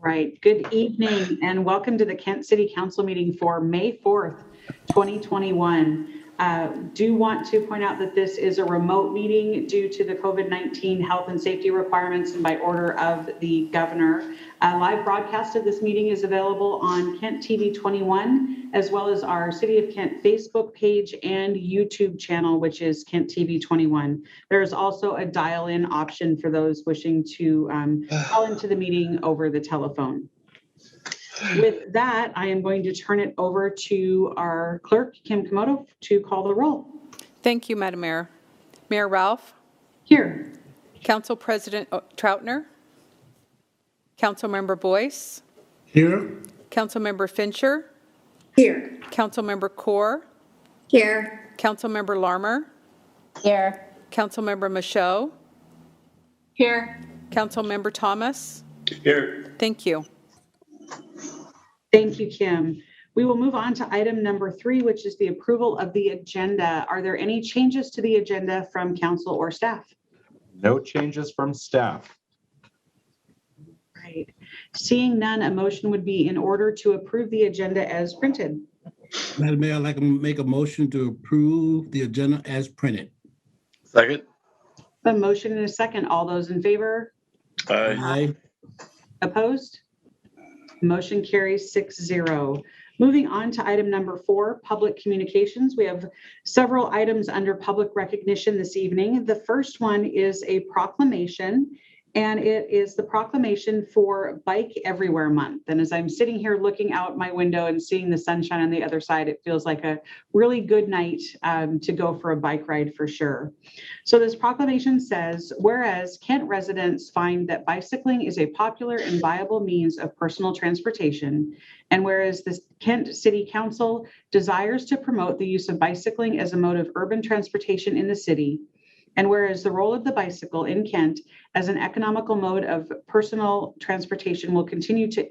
Right. Good evening and welcome to the Kent City Council meeting for May 4th, 2021. Do want to point out that this is a remote meeting due to the COVID-19 health and safety requirements and by order of the governor. A live broadcast of this meeting is available on Kent TV 21, as well as our City of Kent Facebook page and YouTube channel, which is Kent TV 21. There is also a dial-in option for those wishing to call into the meeting over the telephone. With that, I am going to turn it over to our clerk, Kim Komodo, to call the roll. Thank you, Madam Mayor. Mayor Ralph? Here. Council President Troutner? Councilmember Boyce? Here. Councilmember Fincher? Here. Councilmember Kaur? Here. Councilmember Larmer? Here. Councilmember Michaud? Here. Councilmember Thomas? Here. Thank you. Thank you, Kim. We will move on to item number 3, which is the approval of the agenda. Are there any changes to the agenda from council or staff? No changes from staff. Right. Seeing none, a motion would be in order to approve the agenda as printed. Madam Mayor, I'd like to make a motion to approve the agenda as printed. Second. A motion and a second. All those in favor? Aye. Opposed? Motion carries 6-0. Moving on to item number 4, public communications. We have several items under public recognition this evening. The first one is a proclamation, and it is the proclamation for Bike Everywhere Month. And as I'm sitting here looking out my window and seeing the sunshine on the other side, it feels like a really good night to go for a bike ride for sure. So this proclamation says, whereas Kent residents find that bicycling is a popular and viable means of personal transportation, and whereas the Kent City Council desires to promote the use of bicycling as a mode of urban transportation in the city, and whereas the role of the bicycle in Kent as an economical mode of personal transportation will continue to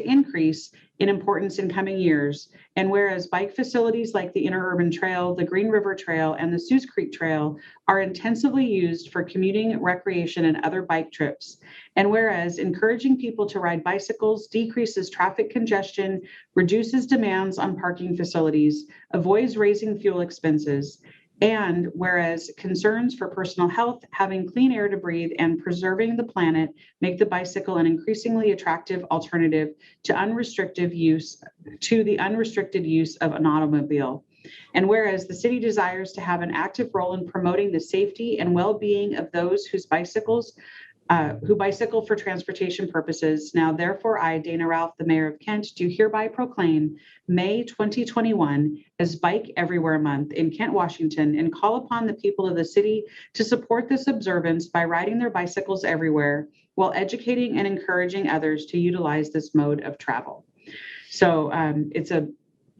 increase in importance in coming years, and whereas bike facilities like the Interurban Trail, the Green River Trail, and the Sioux Creek Trail are intensively used for commuting, recreation, and other bike trips, and whereas encouraging people to ride bicycles decreases traffic congestion, reduces demands on parking facilities, avoids raising fuel expenses, and whereas concerns for personal health, having clean air to breathe, and preserving the planet make the bicycle an increasingly attractive alternative to the unrestricted use of an automobile. And whereas the city desires to have an active role in promoting the safety and well-being of those who bicycle for transportation purposes. Now, therefore, I, Dana Ralph, the Mayor of Kent, do hereby proclaim May 2021 as Bike Everywhere Month in Kent, Washington, and call upon the people of the city to support this observance by riding their bicycles everywhere while educating and encouraging others to utilize this mode of travel. So it's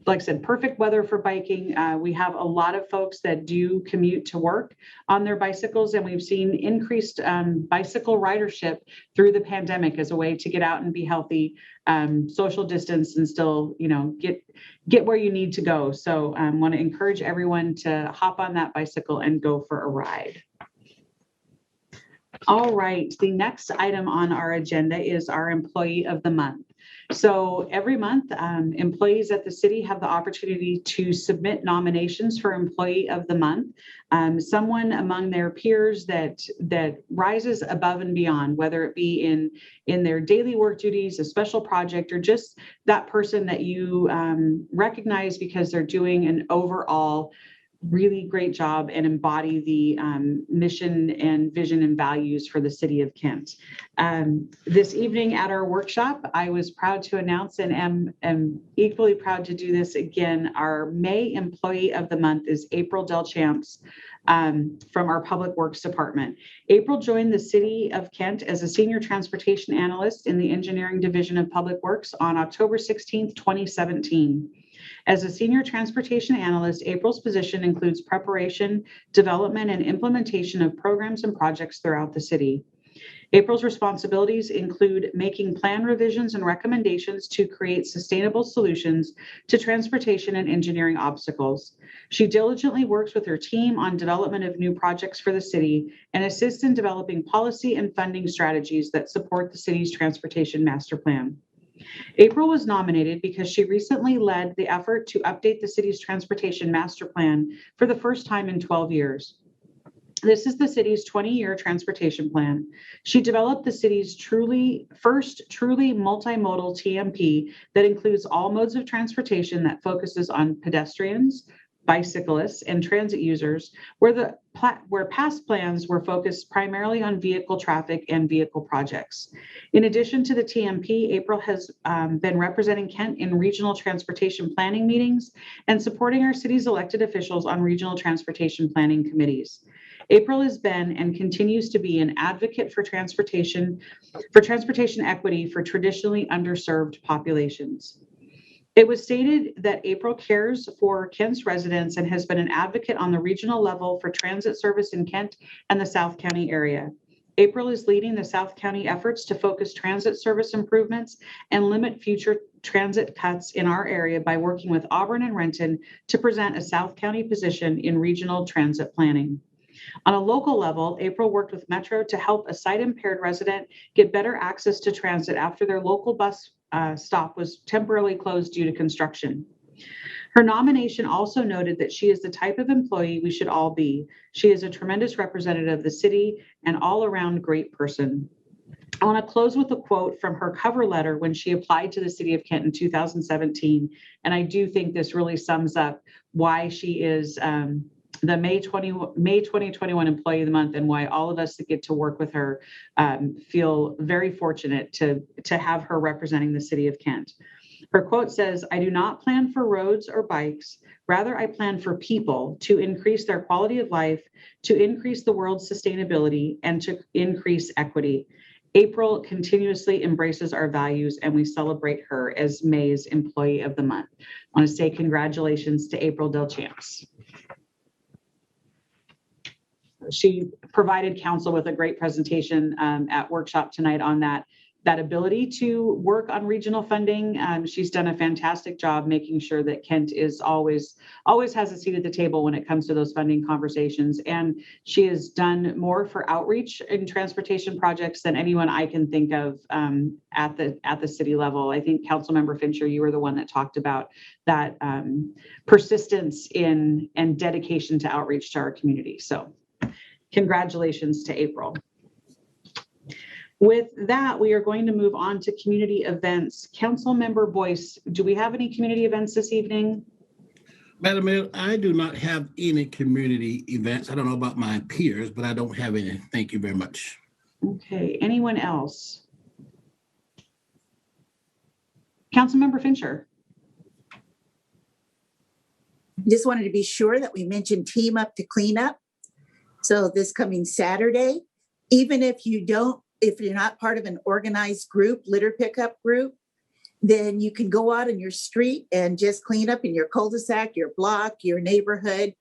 like I said, perfect weather for biking. We have a lot of folks that do commute to work on their bicycles, and we've seen increased bicycle ridership through the pandemic as a way to get out and be healthy, social distance, and still, get where you need to go. So I want to encourage everyone to hop on that bicycle and go for a ride. All right, the next item on our agenda is our Employee of the Month. So every month, employees at the city have the opportunity to submit nominations for Employee of the Month, someone among their peers that rises above and beyond, whether it be in their daily work duties, a special project, or just that person that you recognize because they're doing an overall really great job and embody the mission and vision and values for the city of Kent. This evening at our workshop, I was proud to announce and am equally proud to do this again. Our May Employee of the Month is April Delchamps from our Public Works Department. April joined the City of Kent as a Senior Transportation Analyst in the Engineering Division of Public Works on October 16th, 2017. As a senior transportation analyst, April's position includes preparation, development, and implementation of programs and projects throughout the city. April's responsibilities include making plan revisions and recommendations to create sustainable solutions to transportation and engineering obstacles. She diligently works with her team on development of new projects for the city and assists in developing policy and funding strategies that support the city's transportation master plan. April was nominated because she recently led the effort to update the city's transportation master plan for the first time in 12 years. This is the city's 20-year transportation plan. She developed the city's first truly multimodal TMP that includes all modes of transportation that focuses on pedestrians, bicyclists, and transit users, where past plans were focused primarily on vehicle traffic and vehicle projects. In addition to the TMP, April has been representing Kent in regional transportation planning meetings and supporting our city's elected officials on regional transportation planning committees. April has been and continues to be an advocate for transportation equity for traditionally underserved populations. It was stated that April cares for Kent's residents and has been an advocate on the regional level for transit service in Kent and the South County area. April is leading the South County efforts to focus transit service improvements and limit future transit cuts in our area by working with Auburn and Renton to present a South County position in regional transit planning. On a local level, April worked with Metro to help a sight-impaired resident get better access to transit after their local bus stop was temporarily closed due to construction. Her nomination also noted that she is the type of employee we should all be. She is a tremendous representative of the city and all-around great person. I want to close with a quote from her cover letter when she applied to the city of Kent in 2017, and I do think this really sums up why she is the May 2021 Employee of the Month, and why all of us that get to work with her feel very fortunate to have her representing the city of Kent. Her quote says, "I do not plan for roads or bikes. Rather, I plan for people to increase their quality of life, to increase the world's sustainability, and to increase equity." April continuously embraces our values, and we celebrate her as May's Employee of the Month. I want to say congratulations to April Del Champs. She provided council with a great presentation at workshop tonight on that ability to work on regional funding. She's done a fantastic job making sure that Kent is always has a seat at the table when it comes to those funding conversations. And she has done more for outreach in transportation projects than anyone I can think of at the city level. I think Councilmember Fincher, you were the one that talked about that persistence in and dedication to outreach to our community. So congratulations to April. With that, we are going to move on to community events. Councilmember Boyce, do we have any community events this evening? Madam Mayor, I do not have any community events. I don't know about my peers, but I don't have any. Thank you very much. Okay, anyone else? Councilmember Fincher. Just wanted to be sure that we mentioned Team Up to Clean Up. So this coming Saturday, even if you're not part of an organized group, litter pickup group, then you can go out in your street and just clean up in your cul-de-sac, your block, your neighborhood,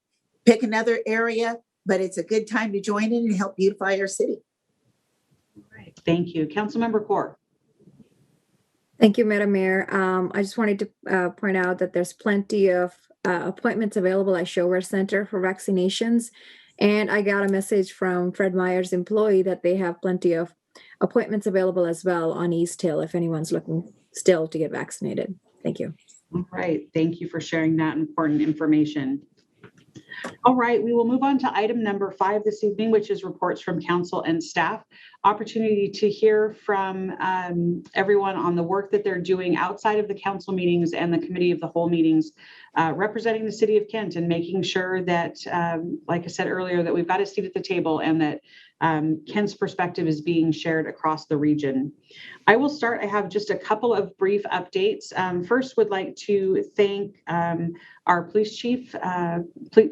pick another area, but it's a good time to join in and help beautify our city. All right, thank you. Councilmember Kaur. Thank you, Madam Mayor. I just wanted to point out that there's plenty of appointments available at Shower Center for vaccinations. And I got a message from Fred Meyer's employee that they have plenty of appointments available as well on East Hill if anyone's looking still to get vaccinated. Thank you. All right, thank you for sharing that important information. All right, we will move on to item number 5 this evening, which is reports from council and staff. Opportunity to hear from everyone on the work that they're doing outside of the council meetings and the committee of the whole meetings, representing the city of Kent and making sure that, like I said earlier, that we've got a seat at the table and that Kent's perspective is being shared across the region. I will start. I have just a couple of brief updates. First, would like to thank our police chief,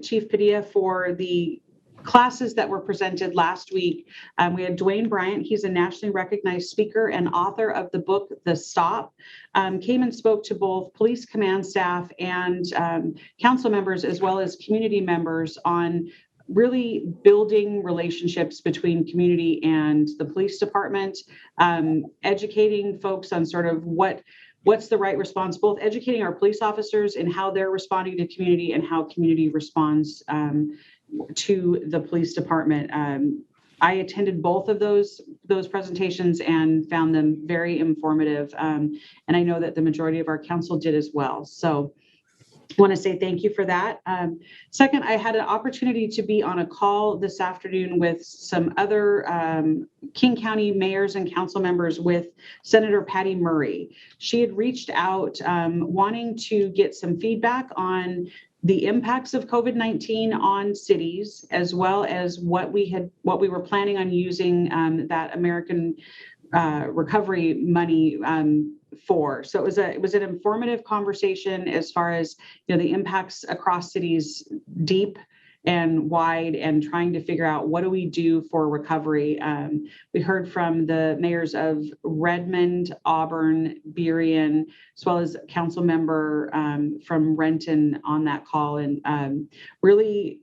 Chief Padilla, for the classes that were presented last week. We had Dwayne Bryant. He's a nationally recognized speaker and author of the book, The Stop, came and spoke to both police command staff and council members, as well as community members, on really building relationships between community and the police department, educating folks on sort of what's the right response, both educating our police officers in how they're responding to community and how community responds to the police department. I attended both of those presentations and found them very informative. And I know that the majority of our council did as well. So I want to say thank you for that. Second, I had an opportunity to be on a call this afternoon with some other King County mayors and council members with Senator Patty Murray. She had reached out wanting to get some feedback on the impacts of COVID-19 on cities, as well as what we were planning on using that American recovery money for. So it was an informative conversation as far as, you know, the impacts across cities, deep and wide, and trying to figure out what do we do for recovery. We heard from the mayors of Redmond, Auburn, Berrien, as well as council member from Renton on that call, and really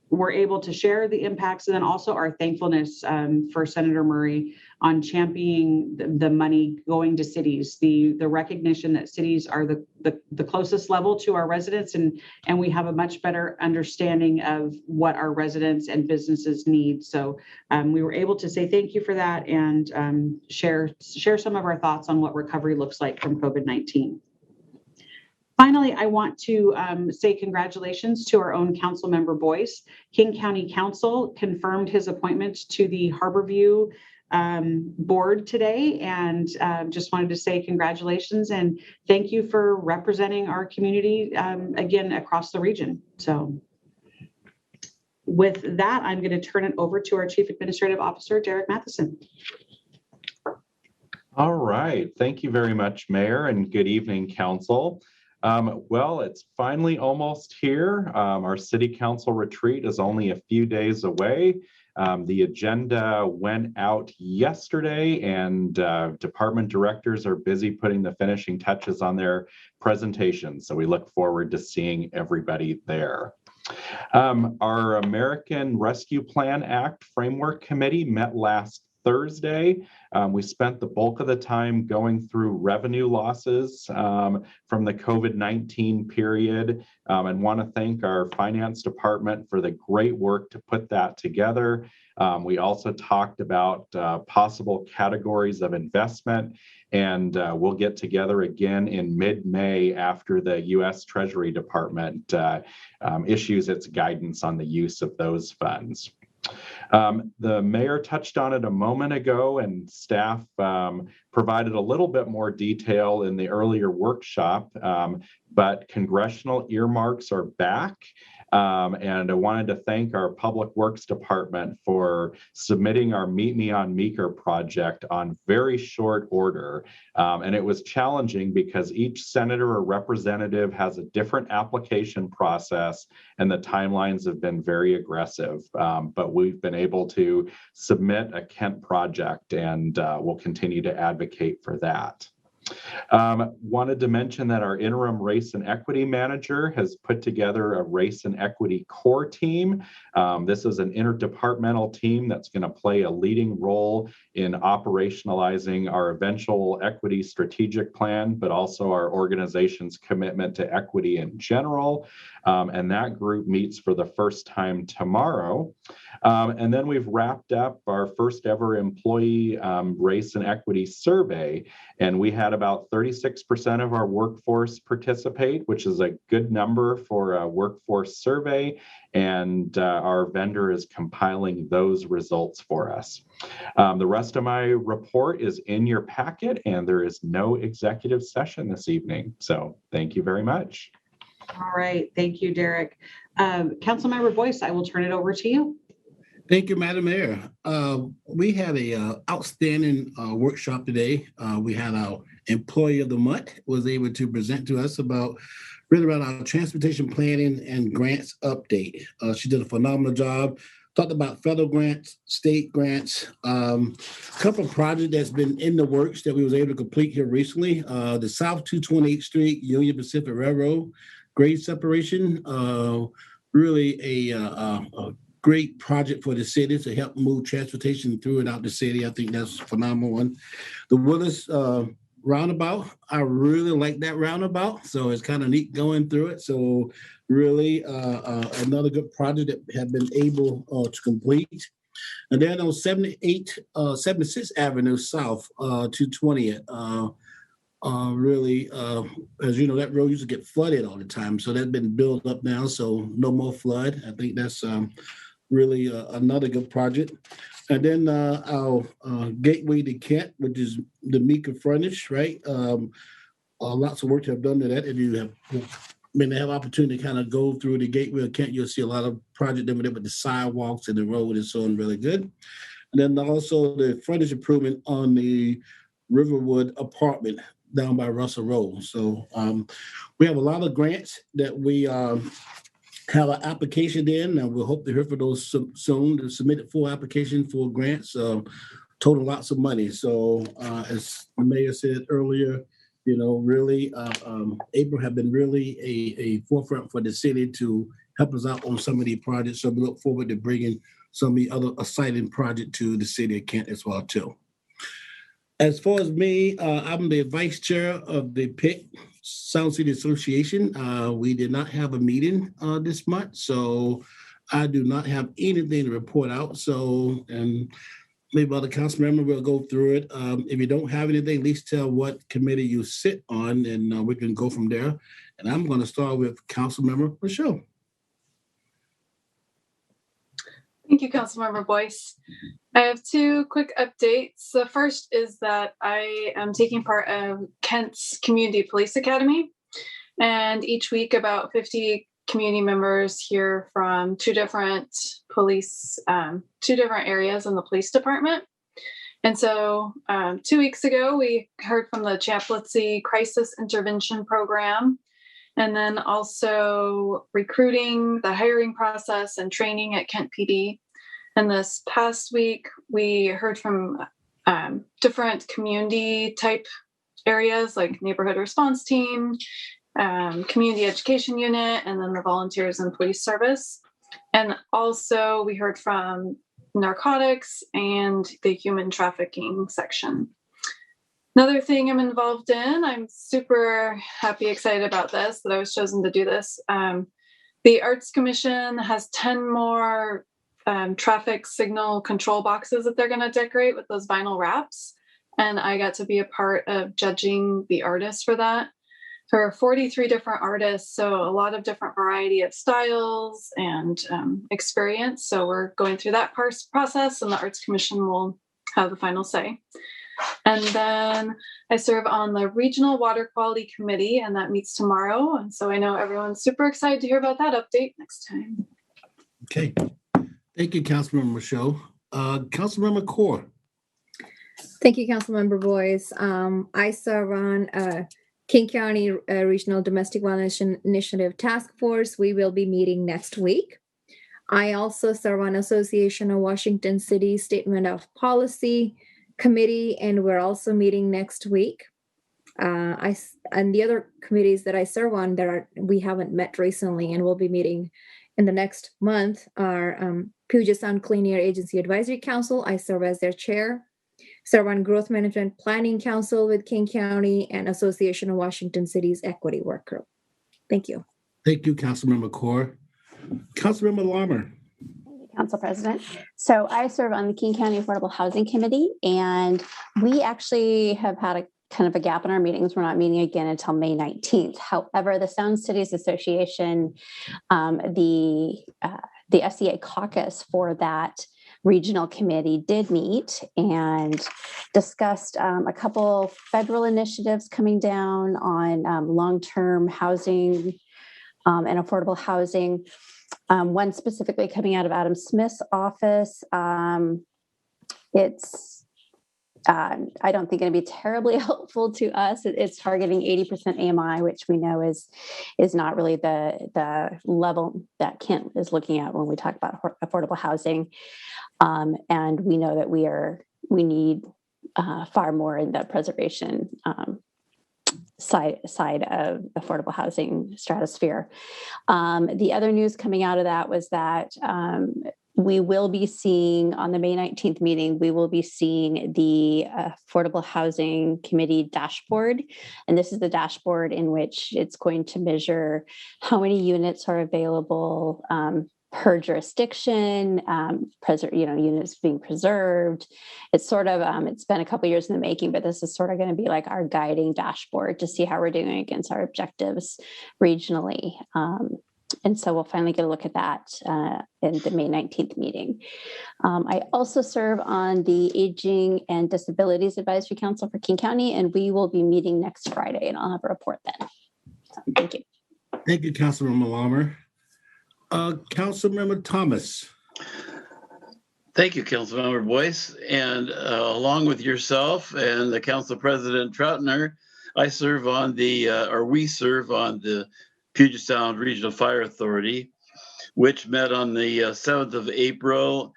were able to share the impacts, and then also our thankfulness for Senator Murray on championing the money going to cities, the recognition that cities are the closest level to our residents, and we have a much better understanding of what our residents and businesses need. So we were able to say thank you for that and share some of our thoughts on what recovery looks like from COVID-19. Finally, I want to say congratulations to our own council member Boyce. King County Council confirmed his appointment to the Harborview board today, and just wanted to say congratulations and thank you for representing our community again across the region. So with that, I'm going to turn it over to our Chief Administrative Officer, Derek Matheson. All right. Thank you very much, Mayor, and good evening, Council. Well, it's finally almost here. Our City Council retreat is only a few days away. The agenda went out yesterday, and department directors are busy putting the finishing touches on their presentations. So we look forward to seeing everybody there. Our American Rescue Plan Act Framework Committee met last Thursday. We spent the bulk of the time going through revenue losses from the COVID-19 period, and want to thank our finance department for the great work to put that together. We also talked about possible categories of investment, and we'll get together again in mid-May after the U.S. Treasury Department issues its guidance on the use of those funds. The mayor touched on it a moment ago, and staff provided a little bit more detail in the earlier workshop, but congressional earmarks are back. And I wanted to thank our Public Works Department for submitting our Meet Me on Meeker project on very short order. And it was challenging because each senator or representative has a different application process, and the timelines have been very aggressive. But we've been able to submit a Kent project, and we'll continue to advocate for that. Wanted to mention that our interim race and equity manager has put together a race and equity core team. This is an interdepartmental team that's going to play a leading role in operationalizing our eventual equity strategic plan, but also our organization's commitment to equity in general. And that group meets for the first time tomorrow. And then we've wrapped up our first ever employee race and equity survey, and we had about 36% of our workforce participate, which is a good number for a workforce survey, and our vendor is compiling those results for us. The rest of my report is in your packet, and there is no executive session this evening. So thank you very much. All right. Thank you, Derek. Councilmember Boyce, I will turn it over to you. Thank you, Madam Mayor. We had a outstanding workshop today. We had our Employee of the Month was able to present to us about our transportation planning and grants update. She did a phenomenal job. Talked about federal grants, state grants, a couple of projects that's been in the works that we was able to complete here recently. The South 228th Street Union Pacific Railroad grade separation. really a great project for the city to help move transportation through and out the city. I think that's a phenomenal one. The Willis roundabout, I really like that roundabout. So it's kind of neat going through it. So really another good project that have been able to complete. And then on 76th Avenue South to 20th, really, as you know, that road used to get flooded all the time. So that's been built up now. So no more flood. I think that's really another good project. And then our Gateway to Kent, which is the Mika frontage, right? Lots of work to have done to that. If you have have opportunity to kind of go through the Gateway of Kent, you'll see a lot of project over there with the sidewalks and the road and so on, really good. And then also the frontage improvement on the Riverwood apartment down by Russell Road. So we have a lot of grants that we have an application in, and we'll hope to hear for those soon. To submit a full application for grants, total lots of money. So as the mayor said earlier, you know, really, April have been really a forefront for the city to help us out on some of these projects. So we look forward to bringing some of the other exciting projects to the city of Kent as well too. As far as me, I'm the vice chair of the PIC Sound City Association. We did not have a meeting this month, so I do not have anything to report out. So, and maybe other council member will go through it. If you don't have anything, at least tell what committee you sit on, and we can go from there. And I'm going to start with Councilmember Michelle. Thank you, Councilmember Boyce. I have two quick updates. The first is that I am taking part of Kent's Community Police Academy, and each week about 50 community members hear from two different areas in the police department. And so 2 weeks ago, we heard from the Chaplaincy Crisis Intervention Program, and then also recruiting, the hiring process, and training at Kent PD. And this past week, we heard from different community type areas like neighborhood response team, community education unit, and then the volunteers and police service. And also we heard from narcotics and the human trafficking section. Another thing I'm involved in, I'm super happy, excited about this, that I was chosen to do this. The Arts Commission has 10 more traffic signal control boxes that they're going to decorate with those vinyl wraps. And I got to be a part of judging the artists for that. There are 43 different artists, so a lot of different variety of styles and experience. So we're going through that process, and the Arts Commission will have the final say. And then I serve on the Regional Water Quality Committee, and that meets tomorrow. And so I know everyone's super excited to hear about that update next time. Okay. Thank you, Councilmember Michelle. Councilmember Core. Thank you, Councilmember Boyce. I serve on King County Regional Domestic Violence Initiative Task Force. We will be meeting next week. I also serve on Association of Washington City Statement of Policy Committee, and we're also meeting next week. And the other committees that I serve on we haven't met recently and we'll be meeting in the next month are Puget Sound Clean Air Agency Advisory Council. I serve as their chair. Serve on Growth Management Planning Council with King County and Association of Washington Cities Equity Work Group. Thank you. Thank you, Councilmember Core. Councilmember Larmer. Thank you, Council President. So I serve on the King County Affordable Housing Committee, and we actually have had a kind of a gap in our meetings. We're not meeting again until May 19th. However, the Sound Cities Association, the SCA caucus for that regional committee did meet and discussed a couple federal initiatives coming down on long-term housing and affordable housing. One specifically coming out of Adam Smith's office. It's I don't think going to be terribly helpful to us. It's targeting 80% AMI, which we know is not really the level that Kent is looking at when we talk about affordable housing. And we know that we need far more in the preservation side of affordable housing stratosphere. The other news coming out of that was that we will be seeing on the May 19th meeting, we will be seeing the Affordable Housing Committee dashboard. And this is the dashboard in which it's going to measure how many units are available per jurisdiction, units being preserved. It's sort of, it's been a couple years in the making, but this is sort of going to be like our guiding dashboard to see how we're doing against our objectives regionally. And so we'll finally get a look at that in the May 19th meeting. I also serve on the Aging and Disabilities Advisory Council for King County, and we will be meeting next Friday, and I'll have a report then. So, thank you. Thank you, Councilmember Lammer. Councilmember Thomas. Thank you, Councilmember Boyce. And along with yourself and the Council President Troutner, we serve on the Puget Sound Regional Fire Authority, which met on the 7th of April.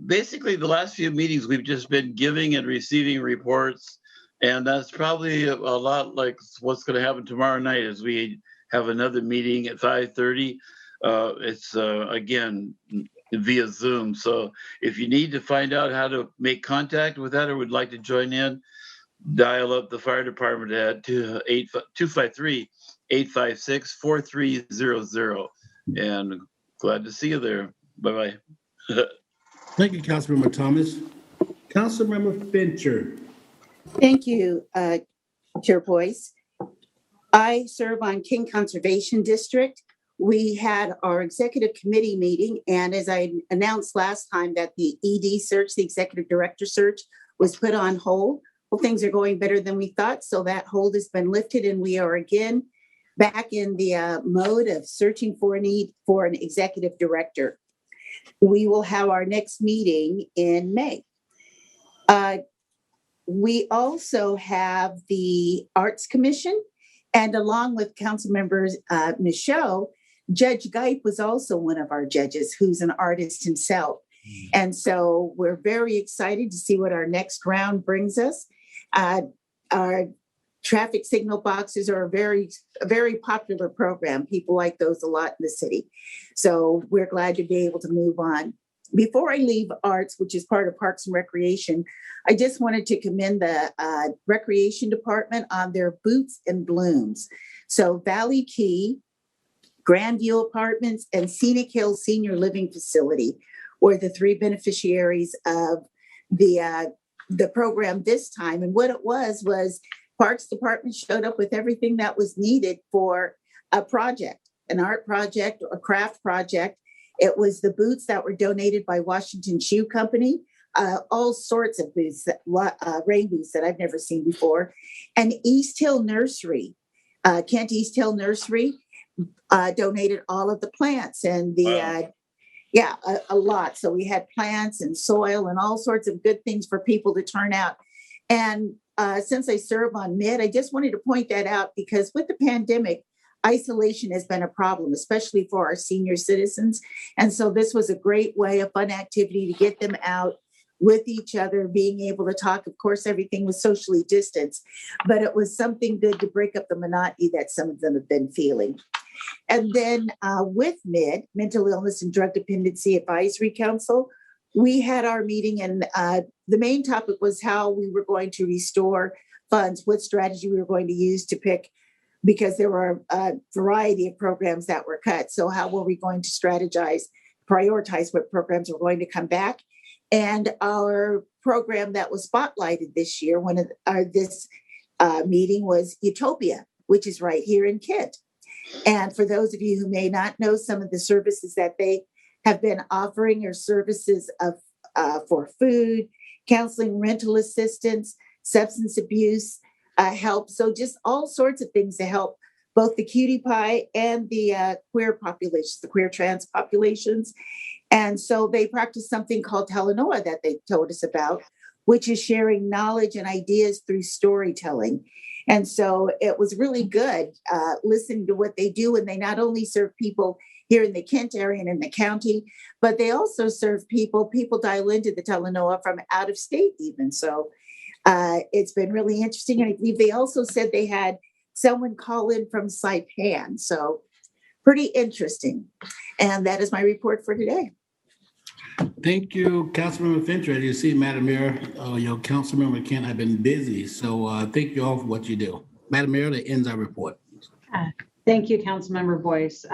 Basically, the last few meetings, we've just been giving and receiving reports, and that's probably a lot like what's going to happen tomorrow night as we have another meeting at 5:30. It's, again, via Zoom. So if you need to find out how to make contact with that or would like to join in, dial up the fire department at 253-856-4300. And glad to see you there. Bye-bye. Thank you, Councilmember Thomas. Councilmember Fincher. Thank you, Chair Boyce. I serve on King Conservation District. We had our executive committee meeting, and as I announced last time that the ED search, the executive director search, was put on hold. Well, things are going better than we thought, so that hold has been lifted, and we are again back in the mode of searching for a need for an executive director. We will have our next meeting in May. We also have the Arts Commission, and along with Council members Michaud, Judge Geip was also one of our judges who's an artist himself. And so we're very excited to see what our next round brings us. Our traffic signal boxes are a very popular program. People like those a lot in the city. So we're glad to be able to move on. Before I leave arts, which is part of Parks and Recreation, I just wanted to commend the Recreation Department on their Boots and Blooms. So Valley Key, Grandview Apartments, and Scenic Hills Senior Living Facility were the three beneficiaries of the program this time. And what it was Parks Department showed up with everything that was needed for a project, an art project, a craft project. It was the boots that were donated by Washington Shoe Company, all sorts of boots, rain boots that I've never seen before. And East Hill Nursery, Kent East Hill Nursery, donated all of the plants and a lot. So we had plants and soil and all sorts of good things for people to turn out. And since I serve on MID, I just wanted to point that out because with the pandemic, isolation has been a problem, especially for our senior citizens. And so this was a great way, a fun activity to get them out with each other, being able to talk. Of course, everything was socially distanced, but it was something good to break up the monotony that some of them have been feeling. And then with MID, Mental Illness and Drug Dependency Advisory Council, we had our meeting, and the main topic was how we were going to restore funds, what strategy we were going to use to pick, because there were a variety of programs that were cut. So how were we going to strategize, prioritize what programs were going to come back? And our program that was spotlighted this year, this meeting was Utopia, which is right here in Kent. And for those of you who may not know, some of the services that they have been offering are services for food, counseling, rental assistance, substance abuse help. So just all sorts of things to help both the cutie pie and the queer populations, the queer trans populations. And so they practice something called Talanoa that they told us about, which is sharing knowledge and ideas through storytelling. And so it was really good listening to what they do. And they not only serve people here in the Kent area and in the county, but they also serve people dial into the Talanoa from out of state even. So it's been really interesting. And I believe they also said they had someone call in from Saipan. So pretty interesting. And that is my report for today. Thank you, Councilmember Fincher. As you see, Madam Mayor, your Councilmember Kent have been busy, so thank you all for what you do. Madam Mayor, that ends our report. Thank you, Councilmember Boyce.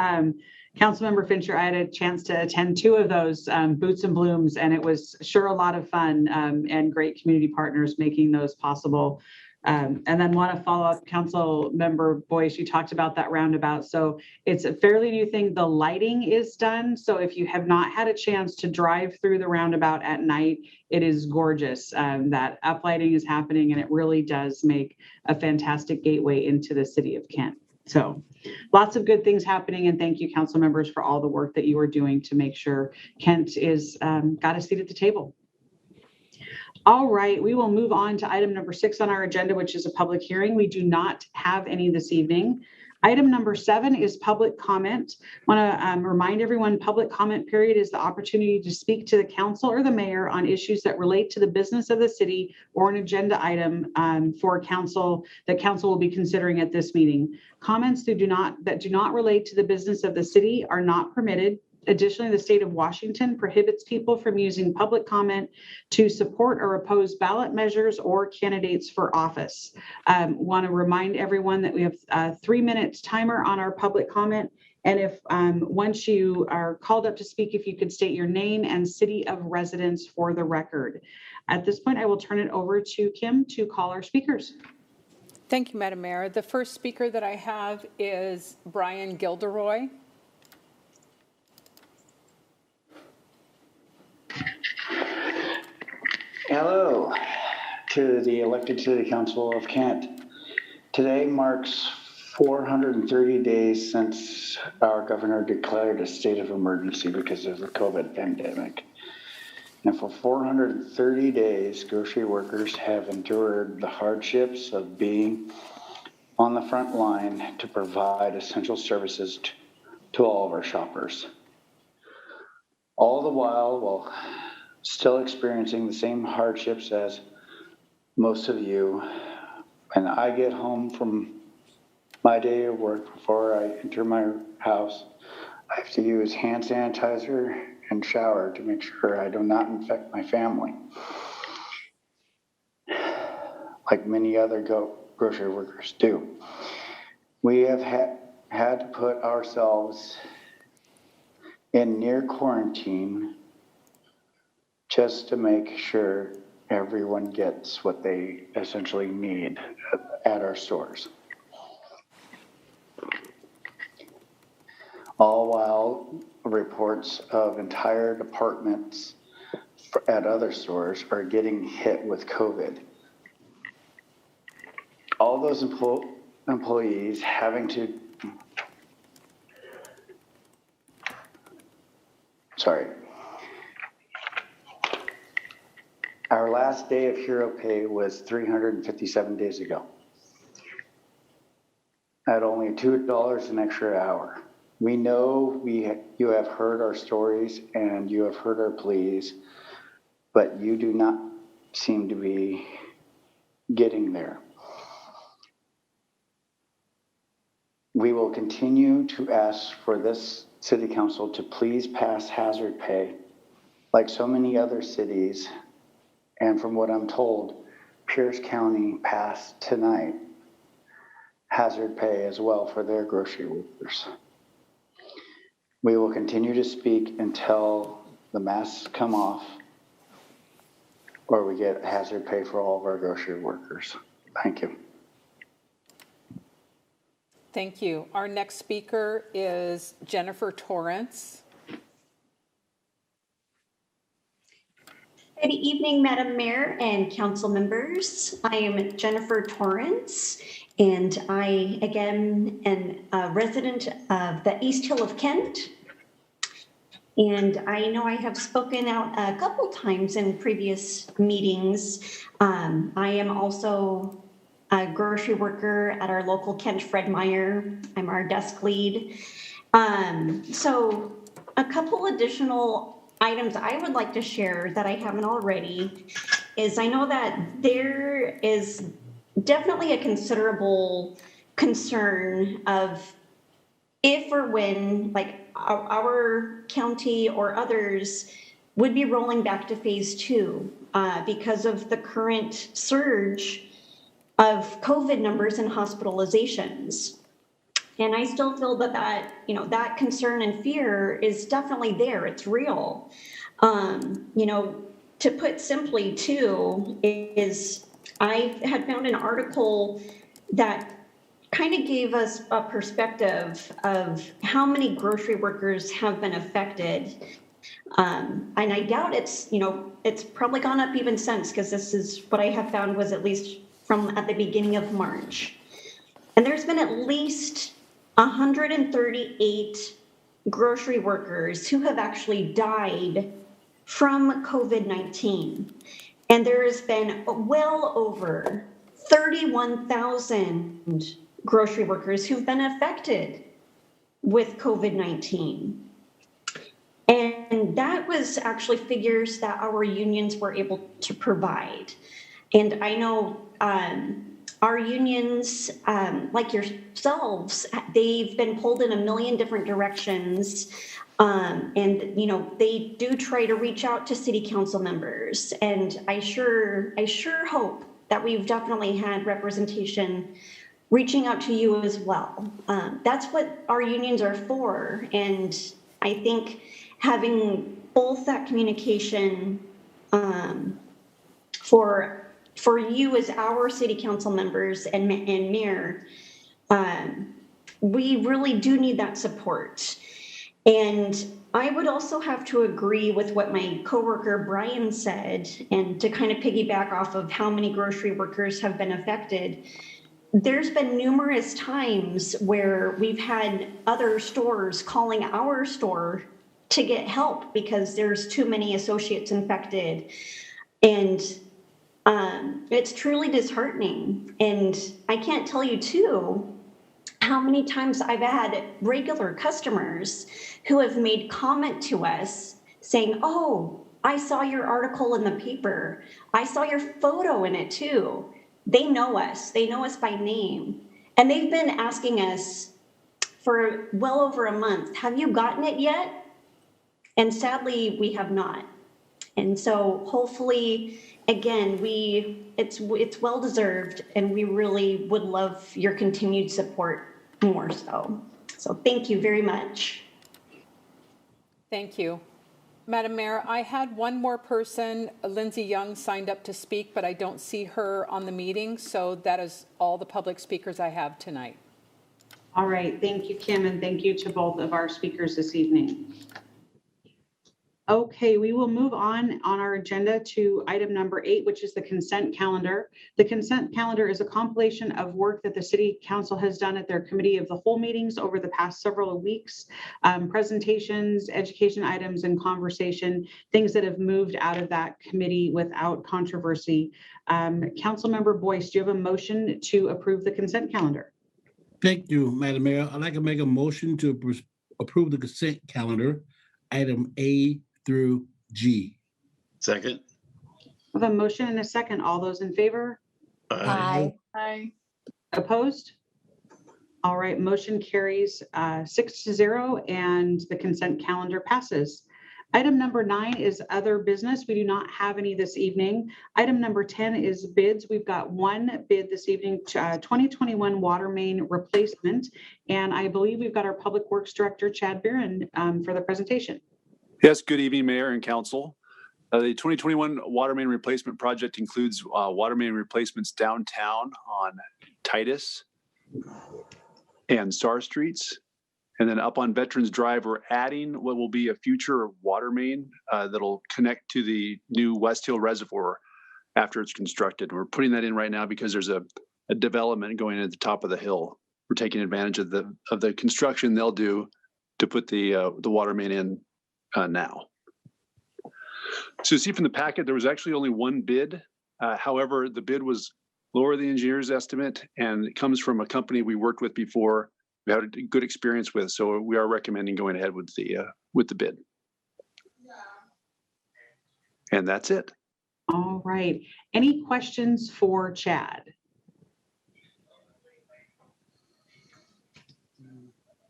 Councilmember Fincher, I had a chance to attend 2 of those Boots and Blooms, and it was sure a lot of fun and great community partners making those possible. And then want to follow up, Councilmember Boyce, you talked about that roundabout. So it's a fairly new thing. The lighting is done. So if you have not had a chance to drive through the roundabout at night, it is gorgeous. That uplighting is happening, and it really does make a fantastic gateway into the city of Kent. So lots of good things happening, and thank you, council members, for all the work that you are doing to make sure Kent is got a seat at the table. All right, we will move on to item number 6 on our agenda, which is a public hearing. We do not have any this evening. Item number 7 is public comment. I want to remind everyone, public comment period is the opportunity to speak to the council or the mayor on issues that relate to the business of the city or an agenda item for council that council will be considering at this meeting. Comments that do not relate to the business of the city are not permitted. Additionally, the state of Washington prohibits people from using public comment to support or oppose ballot measures or candidates for office. Want to remind everyone that we have a 3-minute timer on our public comment. And if once you are called up to speak, if you could state your name and city of residence for the record. At this point, I will turn it over to Kim to call our speakers. Thank you, Madam Mayor. The first speaker that I have is Brian Gilderoy. Hello to the elected City Council of Kent. Today marks 430 days since our governor declared a state of emergency because of the COVID pandemic. And for 430 days, grocery workers have endured the hardships of being on the front line to provide essential services to all of our shoppers. All the while still experiencing the same hardships as most of you. When I get home from my day of work, before I enter my house, I have to use hand sanitizer and shower to make sure I do not infect my family, like many other grocery workers do. We have had to put ourselves in near quarantine just to make sure everyone gets what they essentially need at our stores. All while reports of entire departments at other stores are getting hit with COVID. All those employees having to, Our last day of hero pay was 357 days ago. At only $2 an extra hour. We know you have heard our stories and you have heard our pleas, but you do not seem to be getting there. We will continue to ask for this city council to please pass hazard pay like so many other cities. And from what I'm told, Pierce County passed tonight hazard pay as well for their grocery workers. We will continue to speak until the masks come off or we get hazard pay for all of our grocery workers. Thank you. Thank you. Our next speaker is Jennifer Torrance. Good evening, Madam Mayor and council members. I am Jennifer Torrance, and I, again, am a resident of the East Hill of Kent. And I know I have spoken out a couple times in previous meetings. I am also a grocery worker at our local Kent Fred Meyer. I'm our desk lead. So a couple additional items I would like to share that I haven't already is I know that there is definitely a considerable concern of if or when, like our county or others would be rolling back to phase 2 because of the current surge of COVID numbers and hospitalizations. And I still feel that that concern and fear is definitely there. It's real. To put simply too, is I had found an article that kind of gave us a perspective of how many grocery workers have been affected. And I doubt it's probably gone up even since, because this is what I have found was at least from at the beginning of March. And there's been at least 138 grocery workers who have actually died from COVID-19. And there has been well over 31,000 grocery workers who've been affected with COVID-19. And that was actually figures that our unions were able to provide. And I know our unions, like yourselves, they've been pulled in a million different directions. And they do try to reach out to city council members. And I sure hope that we've definitely had representation reaching out to you as well. That's what our unions are for. And I think having both that communication for you as our city council members and mayor, we really do need that support. And I would also have to agree with what my coworker Brian said, and to kind of piggyback off of how many grocery workers have been affected. There's been numerous times where we've had other stores calling our store to get help because there's too many associates infected. And it's truly disheartening. And I can't tell you too how many times I've had regular customers who have made comment to us saying, "Oh, I saw your article in the paper. I saw your photo in it too." They know us by name. And they've been asking us for well over a month, "Have you gotten it yet?" And sadly, we have not. And so hopefully, again, it's well deserved, and we really would love your continued support more so. So thank you very much. Thank you. Madam Mayor, I had one more person, Lindsay Young, signed up to speak, but I don't see her on the meeting, so that is all the public speakers I have tonight. All right, thank you, Kim, and thank you to both of our speakers this evening. Okay, we will move on our agenda to item number 8, which is the consent calendar. The consent calendar is a compilation of work that the City Council has done at their committee of the whole meetings over the past several weeks, presentations, education items, and conversation, things that have moved out of that committee without controversy. Councilmember Boyce, do you have a motion to approve the consent calendar? Thank you, Madam Mayor. I'd like to make a motion to approve the consent calendar, item A through G. Second. I have a motion and a second. All those in favor? Aye. Aye. Opposed? All right, motion carries 6-0, and the consent calendar passes. Item number 9 is other business. We do not have any this evening. Item number 10 is bids. We've got one bid this evening, 2021 water main replacement, and I believe we've got our Public Works Director, Chad Barron, for the presentation. Yes, good evening, Mayor and Council. The 2021 water main replacement project includes water main replacements downtown on Titus and Star Streets. And then up on Veterans Drive, we're adding what will be a future water main that'll connect to the new West Hill Reservoir after it's constructed. We're putting that in right now because there's a development going at the top of the hill. We're taking advantage of the construction they'll do to put the water main in now. So you see from the packet, there was actually only one bid. However, the bid was lower than the engineer's estimate, and it comes from a company we worked with before, we had a good experience with, so we are recommending going ahead with the bid. And that's it. All right. Any questions for Chad?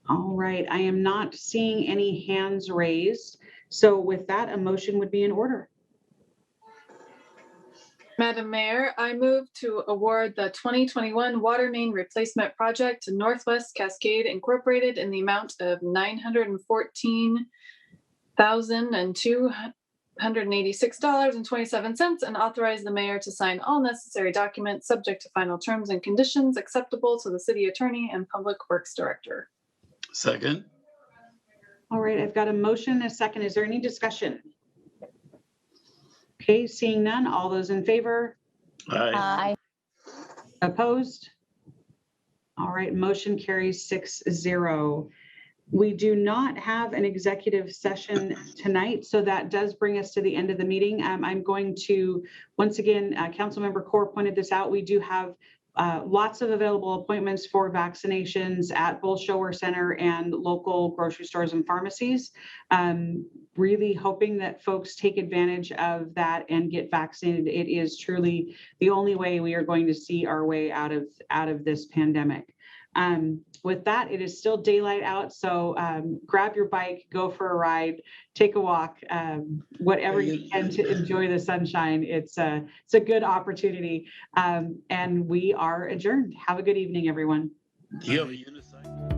All right, I am not seeing any hands raised. So with that, a motion would be in order. Madam Mayor, I move to award the 2021 water main replacement project to Northwest Cascade Incorporated in the amount of $914,286.27 and authorize the mayor to sign all necessary documents subject to final terms and conditions acceptable to the city attorney and public works director. Second. All right, I've got a motion and a second. Is there any discussion? Okay, seeing none. All those in favor? Aye. Opposed? All right, motion carries 6-0. We do not have an executive session tonight, so that does bring us to the end of the meeting. I'm going to, once again, Councilmember Core pointed this out, we do have lots of available appointments for vaccinations at both Shower Center and local grocery stores and pharmacies. Really hoping that folks take advantage of that and get vaccinated. It is truly the only way we are going to see our way out of this pandemic. With that, it is still daylight out, so grab your bike, go for a ride, take a walk, whatever you can to enjoy the sunshine. It's a good opportunity, and we are adjourned. Have a good evening, everyone. Do you have a unicycle?